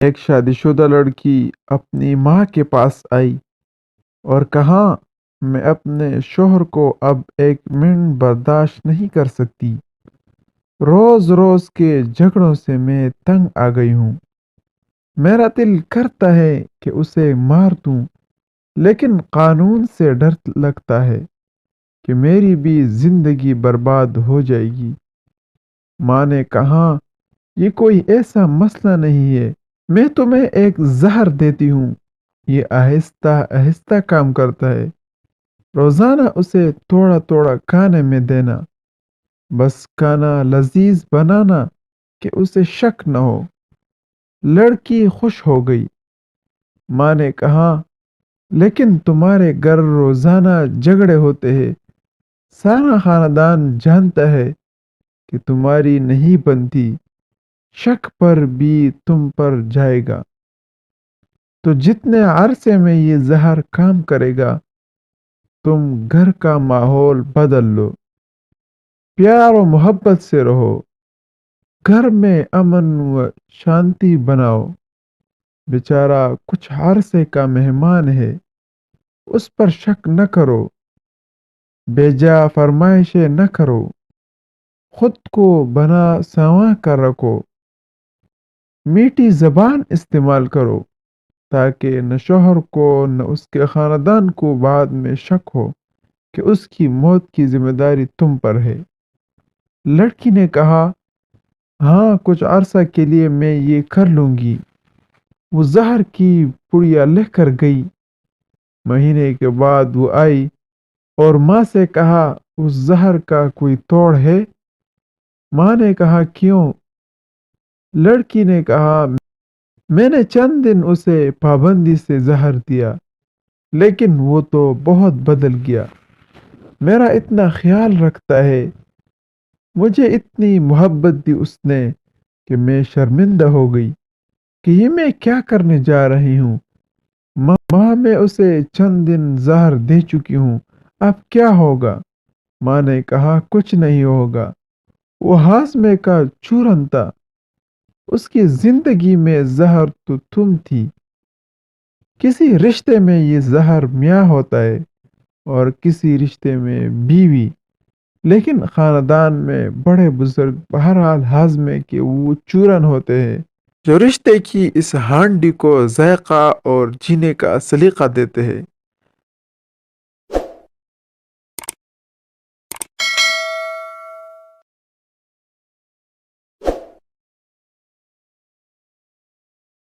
ایک شادی شدہ لڑکی اپنی ماں کے پاس آئی اور کہا، میں اپنے شوہر کو اب 1 منٹ برداشت نہیں کر سکتی۔ روز روز کے جھگڑوں سے میں تنگ آ گئی ہوں۔ میرا دل کرتا ہے کہ اسے مار دوں، لیکن قانون سے ڈر لگتا ہے کہ میری بھی زندگی برباد ہو جائے گی۔ ماں نے کہا، یہ کوئی ایسا مسئلہ نہیں ہے، میں تمہیں ایک زہر دیتی ہوں، یہ آہستہ آہستہ کام کرتا ہے۔ روزانہ اسے تھوڑا تھوڑا کھانے میں دینا، بس کھانا لذیذ بنانا کہ اسے شک نہ ہو۔ لڑکی خوش ہو گئی۔ ماں نے کہا، لیکن تمہارے گھر روزانہ جھگڑے ہوتے ہیں، سارا خاندان جانتا ہے کہ تمہاری نہیں بنتی، شک پر بھی تم پر جائے گا، تو جتنے عرصے میں یہ زہر کام کرے گا تم گھر کا ماحول بدل لو، پیار و محبت سے رہو، گھر میں امن و شانتی بناؤ۔ بیچارہ کچھ عرصے کا مہمان ہے، اس پر شک نہ کرو، بیجا فرمائشیں نہ کرو، خود کو بنا سنوا کر رکھو، میٹھی زبان استعمال کرو، تاکہ نہ شوہر کو نہ اس کے خاندان کو بعد میں شک ہو کہ اس کی موت کی ذمہ داری تم پر ہے۔ لڑکی نے کہا، ہاں کچھ عرصہ کے لیے میں یہ کر لوں گی۔ وہ زہر کی پڑیا لے کر گئی۔ مہینے کے بعد وہ آئی اور ماں سے کہا، اس زہر کا کوئی توڑ ہے؟ ماں نے کہا، کیوں؟ لڑکی نے کہا، میں نے چند دن اسے پابندی سے زہر دیا، لیکن وہ تو بہت بدل گیا۔ میرا اتنا خیال رکھتا ہے، مجھے اتنی محبت دی اس نے کہ میں شرمندہ ہو گئی کہ یہ میں کیا کرنے جا رہی ہوں۔ ماں میں اسے چند دن زہر دے چکی ہوں، اب کیا ہوگا؟ ماں نے کہا، کچھ نہیں ہوگا، وہ ہاضمے کا چورن تھا، اس کی زندگی میں زہر تو تم تھی۔ کسی رشتے میں یہ زہر میاں ہوتا ہے اور کسی رشتے میں بیوی، لیکن خاندان میں بڑے بزرگ بہرحال ہاضمے کے وہ چورن ہوتے ہیں جو رشتے کی اس ہانڈی کو ذائقہ اور جینے کا سلیقہ دیتے ہیں۔